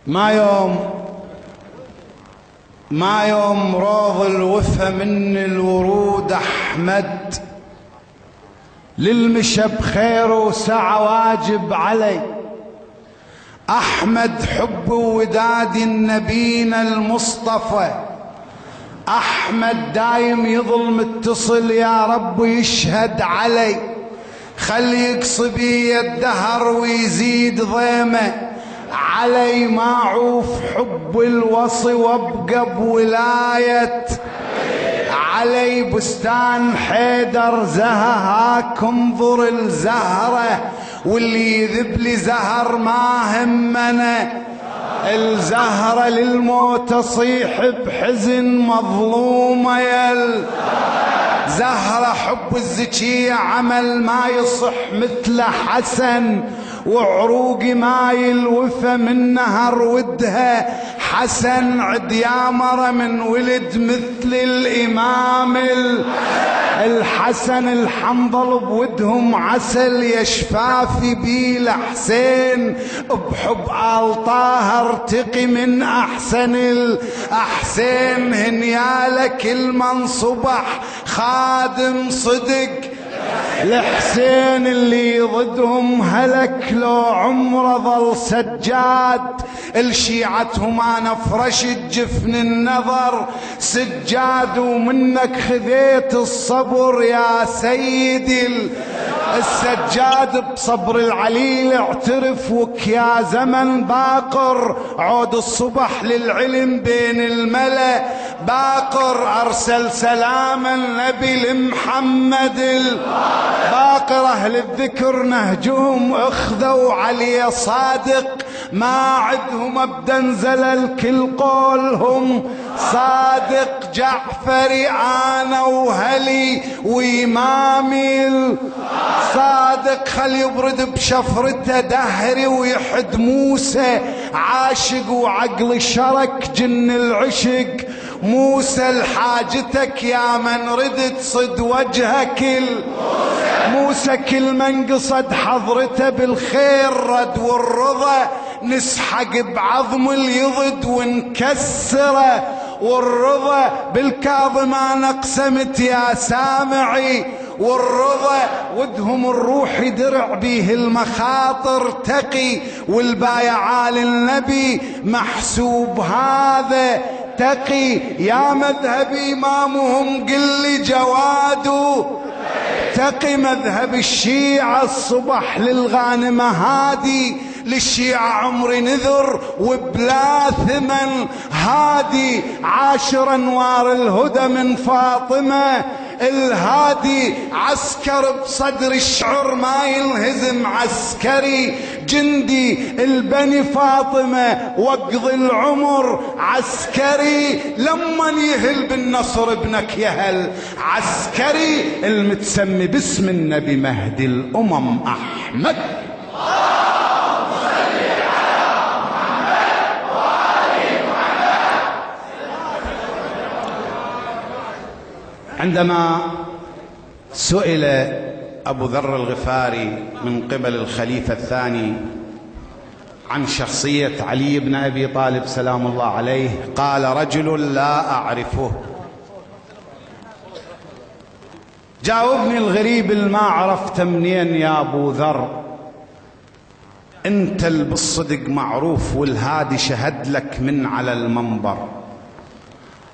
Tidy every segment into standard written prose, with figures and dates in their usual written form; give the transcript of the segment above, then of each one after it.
ما يوم روض الوفا من الورود أحمد، للمشى بخير وسعى واجب علي. أحمد حب وداد النبينا المصطفى، أحمد دايم يظل متصل يا رب يشهد علي. خلي يقصبي الدهر ويزيد ضيمه علي، ما عوف حب الوصي وابقى بولاية علي. بستان حيدر زههاك انظر الزهرة، واللي يذب لي زهر ما همنا. الزهرة للموت صيح بحزن مظلومة يا زهرة. حب الزكية عمل ما يصح مثل حسن، وعروقي ما يلوفى من نهر ودها حسن. عد يا مرة من ولد مثل الإمام الحسن، الحنظل بودهم عسل يا شفافي بيل حسين. بحب آل طاهر ارتقي من أحسن الأحسين. هنيالك المنصبح خادم صدق الحسين، اللي ضدهم هلك لو عمره ظل سجاد. الشيعتهم انا فرشت جفن النظر سجاد، ومنك خذيت الصبر يا سيدي السجاد. بصبر العليل اعترف وك يا زمن باقر، عود الصبح للعلم بين الملا باقر. ارسل سلام النبي لمحمد باقر. اهل الذكر نهجهم اخذوا علي صادق، ما عدهم ابدا زلل كل قولهم صادق. جعفري انا وهلي وامامي الصادق، خل يبرد بشفرته دهري ويحد موسى عاشق، وعقل شرك جن العشق موسى. لحاجتك يا من ردت صد وجهك موسى، كل من قصد حضرته بالخير رد، والرضا نسحق بعظم اليضد ونكسره. والرضا بالكاظم انا اقسمت يا سامعي، والرضا ودهم الروح درع بيه المخاطر تقي. والبايع للنبي محسوب هذا تقي. يا مذهب إمامهم قل لي جواد تقي. مذهب الشيعة الصبح للغانمة هادي، للشيعة عمري نذر وبلا ثمن هادي. عاشر انوار الهدى من فاطمة الهادي. عسكر بصدر الشعر ما ينهزم عسكري، جندي البني فاطمة واقضي العمر عسكري. لما يهل بالنصر ابنك يهل عسكري. المتسمي باسم النبي مهدي الأمم أحمد. عندما سئل أبو ذر الغفاري من قبل الخليفة الثاني عن شخصية علي بن أبي طالب سلام الله عليه، قال: رجل لا أعرفه. جاوبني الغريب ما عرفت منين يا أبو ذر؟ أنت بالصدق معروف، والهادي شهد لك من على المنبر.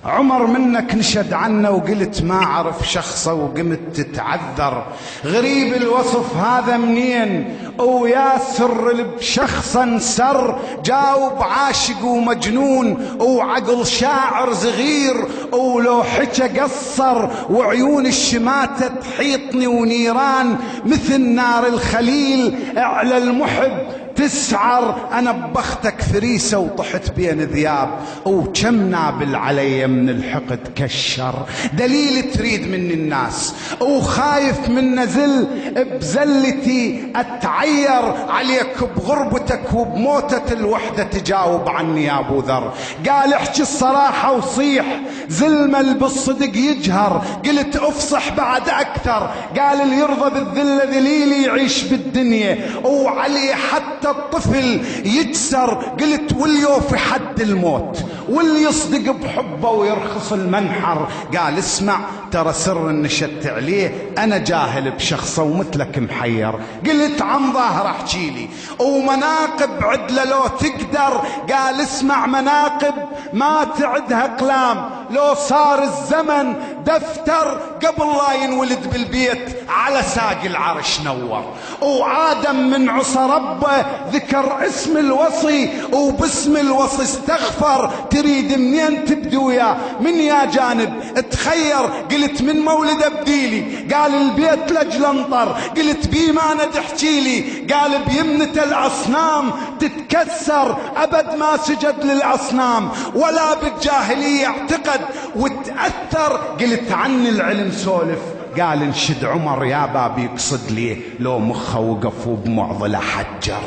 عمر منك نشد عنه وقلت ما عرف شخصه، وقمت تتعذر. غريب الوصف هذا منين؟ وياسر بشخصا سر. جاوب عاشق ومجنون وعقل شاعر صغير، ولو حكى قصر. وعيون الشماتة تحيطني ونيران مثل نار الخليل على المحب تسعر. أنا ببختك فريسة وطحت بين ذياب، وكم نابل علي من الحقد كشر. دليل تريد مني الناس وخايف من نزل بزلتي أتعير عليك بغربتك وبموتة الوحدة. تجاوب عني يا أبو ذر. قال: احكي الصراحة وصيح، زلمة بالصدق يجهر. قلت افصح بعد أكثر أكثر. قال اللي يرضى بالذلة ذليل يعيش بالدنيا، وعلي حتى الطفل يجسر. قلت واليو في حد الموت، واللي يصدق بحبه ويرخص المنحر. قال اسمع ترى سر نشدت عليه، أنا جاهل بشخصه ومثلك محير. قلت عن ظاهر احكي لي ومناقب عدله لو تقدر. قال اسمع مناقب ما تعدها اقلام، لو صار الزمن دفتر قبل لا ينولد بالبيت على ساق العرش نور. وآدم من عصى ربه ذكر اسم الوصي، وباسم الوصي استغفر. تريد منين تبدو يا من يا جانب تخير. قلت من مولد بديلي. قال البيت لجل انطر. قلت بما تحكي لي. قال بيمنة الاصنام تتكسر، ابد ما سجد للاصنام ولا بالجاهلية اعتقد وتأثر. قلت عن العلم سولف. قال انشد عمر يا باب يقصد ليه، لو مخه وقف وبمعضله حجر.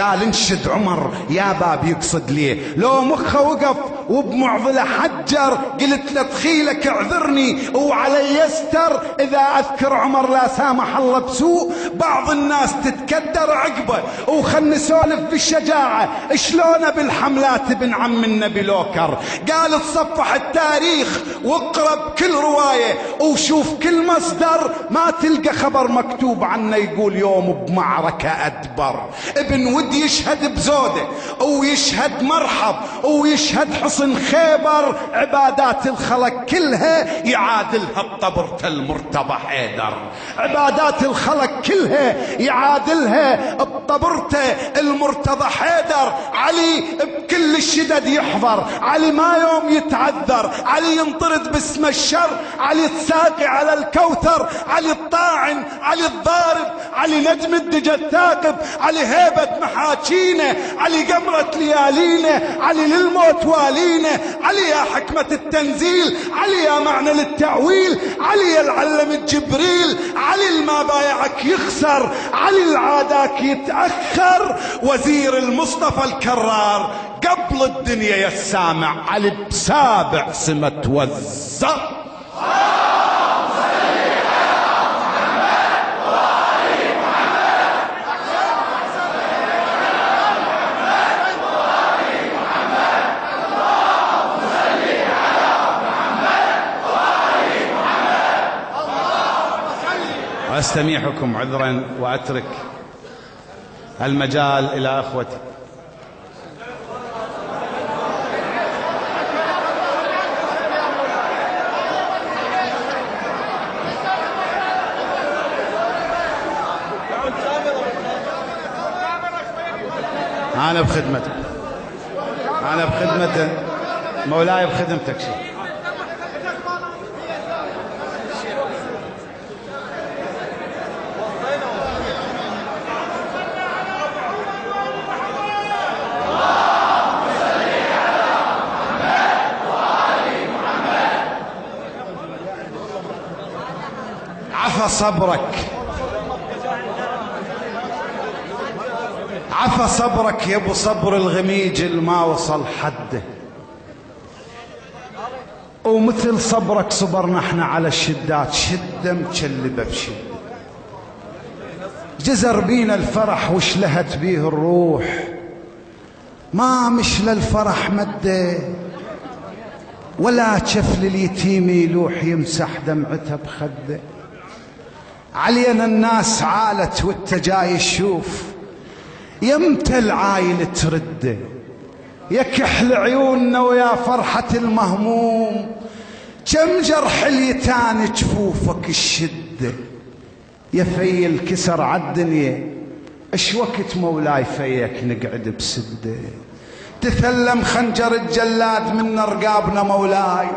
قال انشد عمر يا باب يقصد ليه، لو مخه وقف وبمعضله حجر. قلت لتخيلك اعذرني وعلي يستر، اذا اذكر عمر لا سامح الله بسوء بعض الناس تتكدر عقبه. وخل نسولف بالشجاعه شلونه بالحملات ابن عم النبي لوكر. قال تصفح التاريخ واقرا بكل روايه وشوف كل مصدر، ما تلقى خبر مكتوب عنه يقول يوم بمعركة أدبر. ابن ود يشهد بزوده ويشهد مرحب ويشهد حصن خيبر. عبادات الخلق كلها يعادلها بطبرة المرتضى حيدر. عبادات الخلق كلها يعادلها بطبرة المرتضى حيدر. علي بكل الشدد يحضر، علي ما يوم يتعذر، علي ينطرد باسم الشر، علي تساقي على الكوثر، علي الطاعن، علي الضارب، علي نجم الدجى الثاقب، علي هيبة محاكينا، علي قمرة ليالينا، علي للموت والينا، علي يا حكمة التنزيل، علي يا معنى للتأويل، علي يا العلم الجبريل، علي الما بايعك يخسر، علي العاداك يتأخر، وزير المصطفى الكرار قبل الدنيا يا السامع، علي بسابع سمة وزر. أستميحكم عذرا وأترك المجال إلى أخوتي. أنا بخدمتك، أنا بخدمتك مولاي، بخدمتك شيء. عفى صبرك، عفى صبرك يا ابو صبر الغميج اللي ما وصل حده، ومثل صبرك صبرنا احنا على الشدات، شده مكلبه بشده. جزر بينا الفرح وشلهت بيه الروح، ما مش للفرح مده ولا كف لليتيم يلوح يمسح دمعته بخده. علينا الناس عالت وانت جاي تشوف، يمتى العاين ترده، يا كحل عيوننا ويا فرحة المهموم، كم جرح اليتان جفوفك الشدة، يا في الكسر عالدنيا اش وقت مولاي فيك نقعد بسده. تثلم خنجر الجلاد من رقابنا مولاي،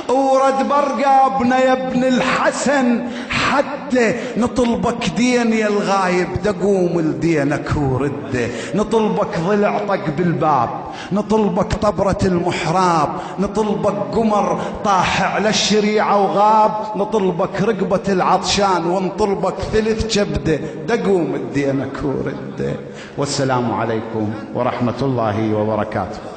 ورد برقابنا يا ابن الحسن حده. نطلبك دين يا الغايب دقوم لدينك ورده، نطلبك ضلع طق بالباب، نطلبك طبرة المحراب، نطلبك قمر طاح على الشريعة وغاب، نطلبك رقبة العطشان ونطلبك ثلث كبده دقوم لدينك ورده. والسلام عليكم ورحمة الله وبركاته.